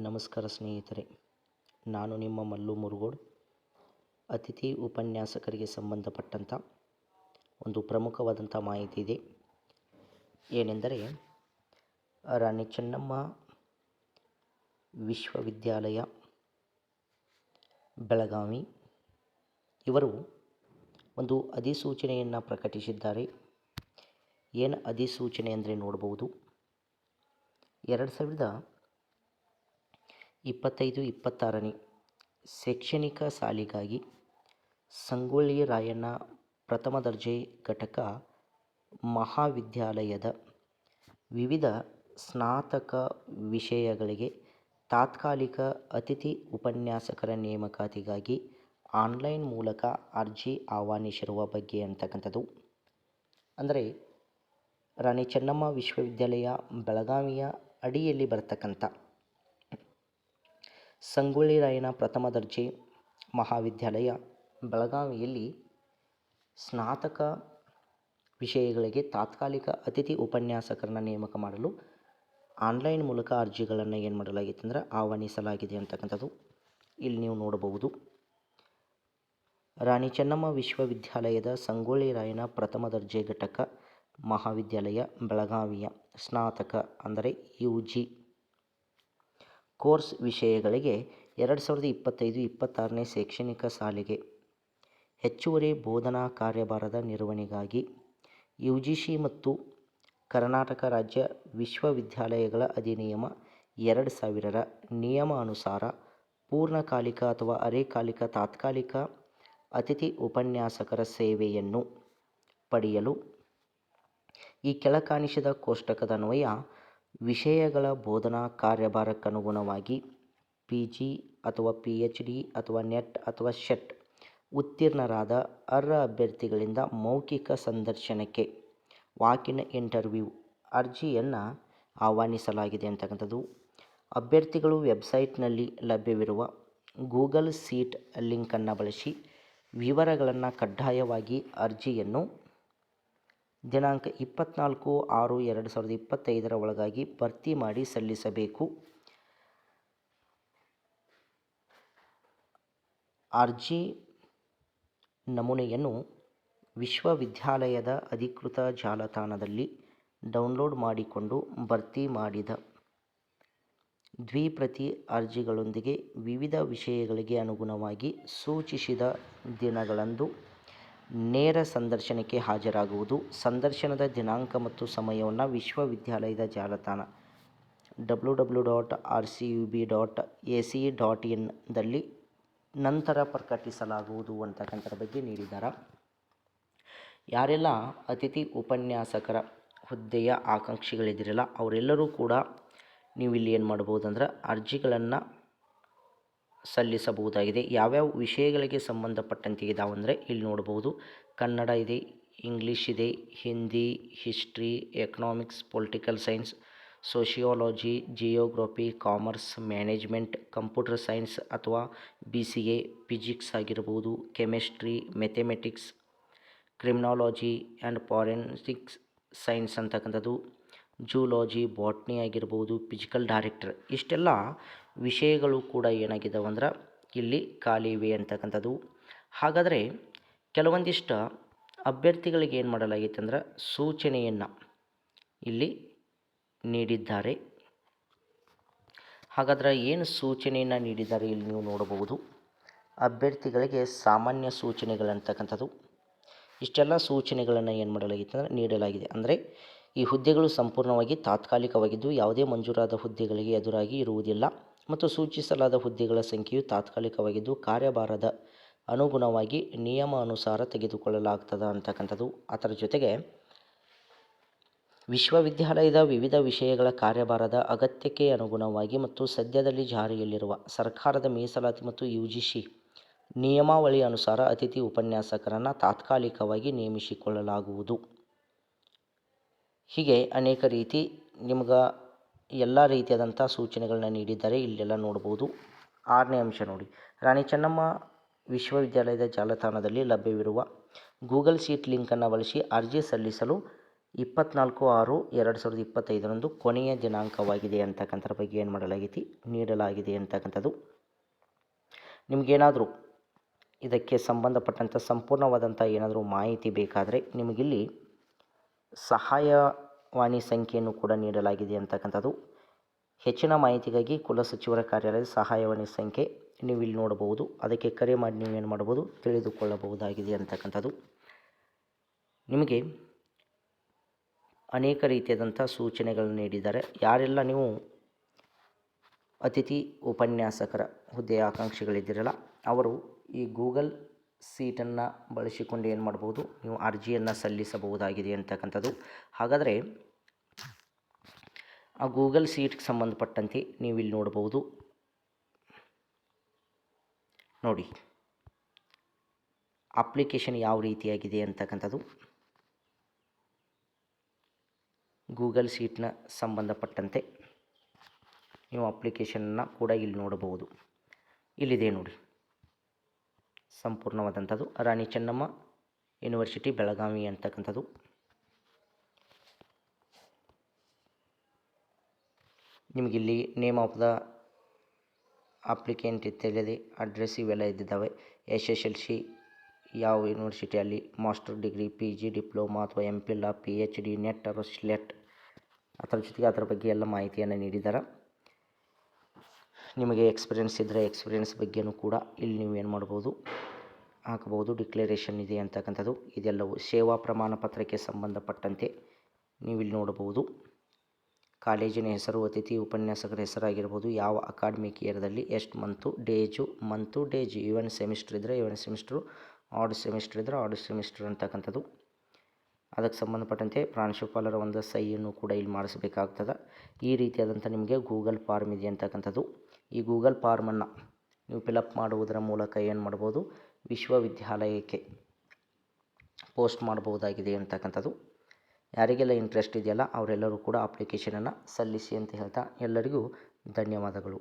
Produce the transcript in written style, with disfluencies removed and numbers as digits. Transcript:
ನಮಸ್ಕಾರ ಸ್ನೇಹಿತರೆ, ನಾನು ನಿಮ್ಮ ಮಲ್ಲು ಮುರುಗೋಡ್. ಅತಿಥಿ ಉಪನ್ಯಾಸಕರಿಗೆ ಸಂಬಂಧಪಟ್ಟಂಥ ಒಂದು ಪ್ರಮುಖವಾದಂಥ ಮಾಹಿತಿ ಇದೆ. ಏನೆಂದರೆ, ರಾಣಿ ಚೆನ್ನಮ್ಮ ವಿಶ್ವವಿದ್ಯಾಲಯ ಬೆಳಗಾವಿ ಇವರು ಒಂದು ಅಧಿಸೂಚನೆಯನ್ನು ಪ್ರಕಟಿಸಿದ್ದಾರೆ. ಏನು ಅಧಿಸೂಚನೆ ಅಂದರೆ ನೋಡಬಹುದು. 2025-26ನೇ ಶೈಕ್ಷಣಿಕ ಸಾಲಿಗಾಗಿ ಸಂಗೊಳ್ಳಿ ರಾಯಣ್ಣ ಪ್ರಥಮ ದರ್ಜೆ ಘಟಕ ಮಹಾವಿದ್ಯಾಲಯದ ವಿವಿಧ ಸ್ನಾತಕ ವಿಷಯಗಳಿಗೆ ತಾತ್ಕಾಲಿಕ ಅತಿಥಿ ಉಪನ್ಯಾಸಕರ ನೇಮಕಾತಿಗಾಗಿ ಆನ್ಲೈನ್ ಮೂಲಕ ಅರ್ಜಿ ಆಹ್ವಾನಿಸಿರುವ ಬಗ್ಗೆ ಅಂತಕ್ಕಂಥದ್ದು. ಅಂದರೆ ರಾಣಿ ಚೆನ್ನಮ್ಮ ವಿಶ್ವವಿದ್ಯಾಲಯ ಬೆಳಗಾವಿಯ ಅಡಿಯಲ್ಲಿ ಬರತಕ್ಕಂಥ ಸಂಗೊಳ್ಳಿ ರಾಯಣ್ಣ ಪ್ರಥಮ ದರ್ಜೆ ಮಹಾವಿದ್ಯಾಲಯ ಬೆಳಗಾವಿಯಲ್ಲಿ ಸ್ನಾತಕ ವಿಷಯಗಳಿಗೆ ತಾತ್ಕಾಲಿಕ ಅತಿಥಿ ಉಪನ್ಯಾಸಕರನ್ನು ನೇಮಕ ಮಾಡಲು ಆನ್ಲೈನ್ ಮೂಲಕ ಅರ್ಜಿಗಳನ್ನು ಏನು ಮಾಡಲಾಗಿತ್ತು ಅಂದರೆ ಆಹ್ವಾನಿಸಲಾಗಿದೆ ಅಂತಕ್ಕಂಥದ್ದು ಇಲ್ಲಿ ನೀವು ನೋಡಬಹುದು. ರಾಣಿ ಚೆನ್ನಮ್ಮ ವಿಶ್ವವಿದ್ಯಾಲಯದ ಸಂಗೊಳ್ಳಿ ರಾಯಣ್ಣ ಪ್ರಥಮ ದರ್ಜೆ ಘಟಕ ಮಹಾವಿದ್ಯಾಲಯ ಬೆಳಗಾವಿಯ ಸ್ನಾತಕ ಅಂದರೆ UG ಕೋರ್ಸ್ ವಿಷಯಗಳಿಗೆ 2025-26ನೇ ಶೈಕ್ಷಣಿಕ ಸಾಲಿಗೆ ಹೆಚ್ಚುವರಿ ಬೋಧನಾ ಕಾರ್ಯಭಾರದ ನಿರ್ವಹಣೆಗಾಗಿ UGC ಮತ್ತು ಕರ್ನಾಟಕ ರಾಜ್ಯ ವಿಶ್ವವಿದ್ಯಾಲಯಗಳ ಅಧಿನಿಯಮ 2000ರ ನಿಯಮ ಅನುಸಾರ ಪೂರ್ಣಕಾಲಿಕ ಅಥವಾ ಅರೆಕಾಲಿಕ ತಾತ್ಕಾಲಿಕ ಅತಿಥಿ ಉಪನ್ಯಾಸಕರ ಸೇವೆಯನ್ನು ಪಡೆಯಲು ಈ ಕೆಳಕಾಣಿಸಿದ ಕೋಷ್ಟಕದನ್ವಯ ವಿಷಯಗಳ ಬೋಧನಾ ಕಾರ್ಯಭಾರಕ್ಕನುಗುಣವಾಗಿ PG ಅಥವಾ PhD ಅಥವಾ ನೆಟ್ ಅಥವಾ ಶೆಟ್ ಉತ್ತೀರ್ಣರಾದ ಅರ್ಹ ಅಭ್ಯರ್ಥಿಗಳಿಂದ ಮೌಖಿಕ ಸಂದರ್ಶನಕ್ಕೆ ವಾಕ್-ಇನ್ ಇಂಟರ್ವ್ಯೂ ಅರ್ಜಿಯನ್ನು ಆಹ್ವಾನಿಸಲಾಗಿದೆ ಅಂತಕ್ಕಂಥದ್ದು. ಅಭ್ಯರ್ಥಿಗಳು ವೆಬ್ಸೈಟ್ನಲ್ಲಿ ಲಭ್ಯವಿರುವ ಗೂಗಲ್ ಶೀಟ್ ಲಿಂಕನ್ನು ಬಳಸಿ ವಿವರಗಳನ್ನು ಕಡ್ಡಾಯವಾಗಿ ಅರ್ಜಿಯನ್ನು ದಿನಾಂಕ 24/6/2025ರ ಒಳಗಾಗಿ ಭರ್ತಿ ಮಾಡಿ ಸಲ್ಲಿಸಬೇಕು. ಅರ್ಜಿ ನಮೂನೆಯನ್ನು ವಿಶ್ವವಿದ್ಯಾಲಯದ ಅಧಿಕೃತ ಜಾಲತಾಣದಲ್ಲಿ ಡೌನ್ಲೋಡ್ ಮಾಡಿಕೊಂಡು ಭರ್ತಿ ಮಾಡಿದ ದ್ವಿಪ್ರತಿ ಅರ್ಜಿಗಳೊಂದಿಗೆ ವಿವಿಧ ವಿಷಯಗಳಿಗೆ ಅನುಗುಣವಾಗಿ ಸೂಚಿಸಿದ ದಿನಗಳಂದು ನೇರ ಸಂದರ್ಶನಕ್ಕೆ ಹಾಜರಾಗುವುದು. ಸಂದರ್ಶನದ ದಿನಾಂಕ ಮತ್ತು ಸಮಯವನ್ನು ವಿಶ್ವವಿದ್ಯಾಲಯದ ಜಾಲತಾಣ www.rcub.ac.in ದಲ್ಲಿ ನಂತರ ಪ್ರಕಟಿಸಲಾಗುವುದು ಅಂತಕ್ಕಂಥದ್ರ ಬಗ್ಗೆ ನೀಡಿದ್ದಾರೆ. ಯಾರೆಲ್ಲ ಅತಿಥಿ ಉಪನ್ಯಾಸಕರ ಹುದ್ದೆಯ ಆಕಾಂಕ್ಷಿಗಳಿದ್ದೀರಲ್ಲ ಅವರೆಲ್ಲರೂ ಕೂಡ ನೀವು ಇಲ್ಲಿ ಏನು ಮಾಡ್ಬೋದು ಅಂದ್ರೆ ಅರ್ಜಿಗಳನ್ನು ಸಲ್ಲಿಸಬಹುದಾಗಿದೆ. ಯಾವ್ಯಾವ ವಿಷಯಗಳಿಗೆ ಸಂಬಂಧಪಟ್ಟಂತೆ ಇದಾವಂದರೆ ಇಲ್ಲಿ ನೋಡ್ಬೋದು. ಕನ್ನಡ ಇದೆ, ಇಂಗ್ಲೀಷ್ ಇದೆ, Hindi, history, economics, political science, sociology, geography, commerce, management, computer science ಅಥವಾ BCA, ಫಿಸಿಕ್ಸ್ ಆಗಿರ್ಬೋದು, chemistry, mathematics, criminology and forensics science ಅಂತಕ್ಕಂಥದ್ದು, ಜೂಲಾಜಿ, ಬಾಟ್ನಿ ಆಗಿರ್ಬೋದು, ಫಿಸಿಕಲ್ ಡೈರೆಕ್ಟರ್, ಇಷ್ಟೆಲ್ಲ ವಿಷಯಗಳು ಕೂಡ ಏನಾಗಿದ್ದಾವೆ ಅಂದ್ರೆ ಇಲ್ಲಿ ಖಾಲಿ ಇವೆ ಅಂತಕ್ಕಂಥದ್ದು. ಹಾಗಾದರೆ ಕೆಲವೊಂದಿಷ್ಟು ಅಭ್ಯರ್ಥಿಗಳಿಗೆ ಏನು ಮಾಡಲಾಗಿತ್ತು ಅಂದ್ರೆ ಸೂಚನೆಯನ್ನು ಇಲ್ಲಿ ನೀಡಿದ್ದಾರೆ. ಹಾಗಾದರೆ ಏನು ಸೂಚನೆಯನ್ನು ನೀಡಿದ್ದಾರೆ ಇಲ್ಲಿ ನೀವು ನೋಡಬಹುದು. ಅಭ್ಯರ್ಥಿಗಳಿಗೆ ಸಾಮಾನ್ಯ ಸೂಚನೆಗಳಂತಕ್ಕಂಥದ್ದು ಇಷ್ಟೆಲ್ಲ ಸೂಚನೆಗಳನ್ನು ಏನು ಮಾಡಲಾಗಿತ್ತು ಅಂದರೆ ನೀಡಲಾಗಿದೆ. ಅಂದರೆ ಈ ಹುದ್ದೆಗಳು ಸಂಪೂರ್ಣವಾಗಿ ತಾತ್ಕಾಲಿಕವಾಗಿದ್ದು ಯಾವುದೇ ಮಂಜೂರಾದ ಹುದ್ದೆಗಳಿಗೆ ಎದುರಾಗಿ ಇರುವುದಿಲ್ಲ ಮತ್ತು ಸೂಚಿಸಲಾದ ಹುದ್ದೆಗಳ ಸಂಖ್ಯೆಯು ತಾತ್ಕಾಲಿಕವಾಗಿದ್ದು ಕಾರ್ಯಭಾರದ ಅನುಗುಣವಾಗಿ ನಿಯಮ ಅನುಸಾರ ತೆಗೆದುಕೊಳ್ಳಲಾಗ್ತದೆ ಅಂತಕ್ಕಂಥದ್ದು. ಅದರ ಜೊತೆಗೆ ವಿಶ್ವವಿದ್ಯಾಲಯದ ವಿವಿಧ ವಿಷಯಗಳ ಕಾರ್ಯಭಾರದ ಅಗತ್ಯಕ್ಕೆ ಅನುಗುಣವಾಗಿ ಮತ್ತು ಸದ್ಯದಲ್ಲಿ ಜಾರಿಯಲ್ಲಿರುವ ಸರ್ಕಾರದ ಮೀಸಲಾತಿ ಮತ್ತು UGC ನಿಯಮಾವಳಿ ಅನುಸಾರ ಅತಿಥಿ ಉಪನ್ಯಾಸಕರನ್ನು ತಾತ್ಕಾಲಿಕವಾಗಿ ನೇಮಿಸಿಕೊಳ್ಳಲಾಗುವುದು. ಹೀಗೆ ಅನೇಕ ರೀತಿ ನಿಮ್ಗೆ ಎಲ್ಲ ರೀತಿಯಾದಂಥ ಸೂಚನೆಗಳನ್ನ ನೀಡಿದ್ದಾರೆ. ಇಲ್ಲೆಲ್ಲ ನೋಡ್ಬೋದು. 6ನೇ ಅಂಶ ನೋಡಿ, ರಾಣಿ ಚೆನ್ನಮ್ಮ ವಿಶ್ವವಿದ್ಯಾಲಯದ ಜಾಲತಾಣದಲ್ಲಿ ಲಭ್ಯವಿರುವ ಗೂಗಲ್ ಶೀಟ್ ಲಿಂಕನ್ನು ಬಳಸಿ ಅರ್ಜಿ ಸಲ್ಲಿಸಲು 24/6/2025 ಕೊನೆಯ ದಿನಾಂಕವಾಗಿದೆ ಅಂತಕ್ಕಂಥದ್ರ ಬಗ್ಗೆ ಏನು ಮಾಡಲಾಗೈತಿ ನೀಡಲಾಗಿದೆ ಅಂತಕ್ಕಂಥದ್ದು. ನಿಮಗೇನಾದರೂ ಇದಕ್ಕೆ ಸಂಬಂಧಪಟ್ಟಂಥ ಸಂಪೂರ್ಣವಾದಂಥ ಏನಾದರೂ ಮಾಹಿತಿ ಬೇಕಾದರೆ ನಿಮಗಿಲ್ಲಿ ಸಹಾಯವಾಣಿ ಸಂಖ್ಯೆಯನ್ನು ಕೂಡ ನೀಡಲಾಗಿದೆ ಅಂತಕ್ಕಂಥದ್ದು. ಹೆಚ್ಚಿನ ಮಾಹಿತಿಗಾಗಿ ಕುಲಸಚಿವರ ಕಾರ್ಯಾಲಯದ ಸಹಾಯವಾಣಿ ಸಂಖ್ಯೆ ನೀವು ಇಲ್ಲಿ ನೋಡಬಹುದು. ಅದಕ್ಕೆ ಕರೆ ಮಾಡಿ ನೀವೇನು ಮಾಡ್ಬೋದು ತಿಳಿದುಕೊಳ್ಳಬಹುದಾಗಿದೆ ಅಂತಕ್ಕಂಥದ್ದು. ನಿಮಗೆ ಅನೇಕ ರೀತಿಯಾದಂಥ ಸೂಚನೆಗಳನ್ನು ನೀಡಿದ್ದಾರೆ. ಯಾರೆಲ್ಲ ನೀವು ಅತಿಥಿ ಉಪನ್ಯಾಸಕರ ಹುದ್ದೆಯ ಆಕಾಂಕ್ಷಿಗಳಿದ್ದೀರಲ್ಲ ಅವರು ಈ ಗೂಗಲ್ ಸೀಟನ್ನು ಬಳಸಿಕೊಂಡು ಏನು ಮಾಡ್ಬೋದು ನೀವು ಅರ್ಜಿಯನ್ನು ಸಲ್ಲಿಸಬಹುದಾಗಿದೆ ಅಂತಕ್ಕಂಥದ್ದು. ಹಾಗಾದರೆ ಆ ಗೂಗಲ್ ಸೀಟ್ಗೆ ಸಂಬಂಧಪಟ್ಟಂತೆ ನೀವು ಇಲ್ಲಿ ನೋಡ್ಬೋದು. ನೋಡಿ ಅಪ್ಲಿಕೇಶನ್ ಯಾವ ರೀತಿಯಾಗಿದೆ ಅಂತಕ್ಕಂಥದ್ದು. ಗೂಗಲ್ ಸೀಟ್ನ ಸಂಬಂಧಪಟ್ಟಂತೆ ನೀವು ಅಪ್ಲಿಕೇಶನನ್ನು ಕೂಡ ಇಲ್ಲಿ ನೋಡಬಹುದು. ಇಲ್ಲಿದೆ ನೋಡಿ ಸಂಪೂರ್ಣವಾದಂಥದ್ದು ರಾಣಿ ಚೆನ್ನಮ್ಮ ಯೂನಿವರ್ಸಿಟಿ ಬೆಳಗಾವಿ ಅಂತಕ್ಕಂಥದ್ದು. ನಿಮಗಿಲ್ಲಿ ನೇಮ್ ಆಫ್ ದ ಅಪ್ಲಿಕೆಂಟ್ ಇತ್ಯಾದಿ ಅಡ್ರೆಸ್ ಇವೆಲ್ಲ ಇದ್ದಿದ್ದಾವೆ. SSLC ಯಾವ ಯೂನಿವರ್ಸಿಟಿಯಲ್ಲಿ ಮಾಸ್ಟರ್ ಡಿಗ್ರಿ PG ಡಿಪ್ಲೊಮಾ ಅಥವಾ MPhil PhD ನೆಟ್ ಅಥವಾ ಸ್ಲೆಟ್ ಅದರ ಜೊತೆಗೆ ಅದರ ಬಗ್ಗೆ ಎಲ್ಲ ಮಾಹಿತಿಯನ್ನು ನೀಡಿದ್ದಾರೆ. ನಿಮಗೆ ಎಕ್ಸ್ಪೀರಿಯೆನ್ಸ್ ಇದ್ದರೆ ಎಕ್ಸ್ಪೀರಿಯೆನ್ಸ್ ಬಗ್ಗೆಯೂ ಕೂಡ ಇಲ್ಲಿ ನೀವು ಏನು ಮಾಡ್ಬೋದು ಹಾಕಬಹುದು. ಡಿಕ್ಲರೇಷನ್ ಇದೆ ಅಂತಕ್ಕಂಥದ್ದು. ಇದೆಲ್ಲವೂ ಸೇವಾ ಪ್ರಮಾಣ ಪತ್ರಕ್ಕೆ ಸಂಬಂಧಪಟ್ಟಂತೆ ನೀವು ಇಲ್ಲಿ ನೋಡಬಹುದು. ಕಾಲೇಜಿನ ಹೆಸರು, ಅತಿಥಿ ಉಪನ್ಯಾಸಕರ ಹೆಸರಾಗಿರ್ಬೋದು, ಯಾವ ಅಕಾಡೆಮಿಕ್ ಇಯರ್ದಲ್ಲಿ ಎಷ್ಟು ಮಂತು ಡೇಜು ಈವನ್ ಸೆಮಿಸ್ಟರ್ ಇದ್ದರೆ ಈವನ್ ಸೆಮಿಸ್ಟ್ರು, ಆಡ್ ಸೆಮಿಸ್ಟರ್ ಇದ್ದರೆ ಆಡ್ ಸೆಮಿಸ್ಟರ್ ಅಂತಕ್ಕಂಥದ್ದು. ಅದಕ್ಕೆ ಸಂಬಂಧಪಟ್ಟಂತೆ ಪ್ರಾಂಶುಪಾಲರ ಒಂದು ಸಹಿಯನ್ನು ಕೂಡ ಇಲ್ಲಿ ಮಾಡಿಸಬೇಕಾಗ್ತದೆ. ಈ ರೀತಿಯಾದಂಥ ನಿಮಗೆ ಗೂಗಲ್ ಫಾರ್ಮ್ ಇದೆ ಅಂತಕ್ಕಂಥದ್ದು. ಈ ಗೂಗಲ್ ಫಾರ್ಮನ್ನು ನೀವು ಫಿಲಪ್ ಮಾಡುವುದರ ಮೂಲಕ ಏನು ಮಾಡ್ಬೋದು ವಿಶ್ವವಿದ್ಯಾಲಯಕ್ಕೆ ಪೋಸ್ಟ್ ಮಾಡಬಹುದಾಗಿದೆ ಅಂತಕ್ಕಂಥದ್ದು. ಯಾರಿಗೆಲ್ಲ ಇಂಟ್ರೆಸ್ಟ್ ಇದೆಯಲ್ಲ ಅವರೆಲ್ಲರೂ ಕೂಡ ಅಪ್ಲಿಕೇಶನನ್ನು ಸಲ್ಲಿಸಿ ಅಂತ ಹೇಳ್ತಾ ಎಲ್ಲರಿಗೂ ಧನ್ಯವಾದಗಳು.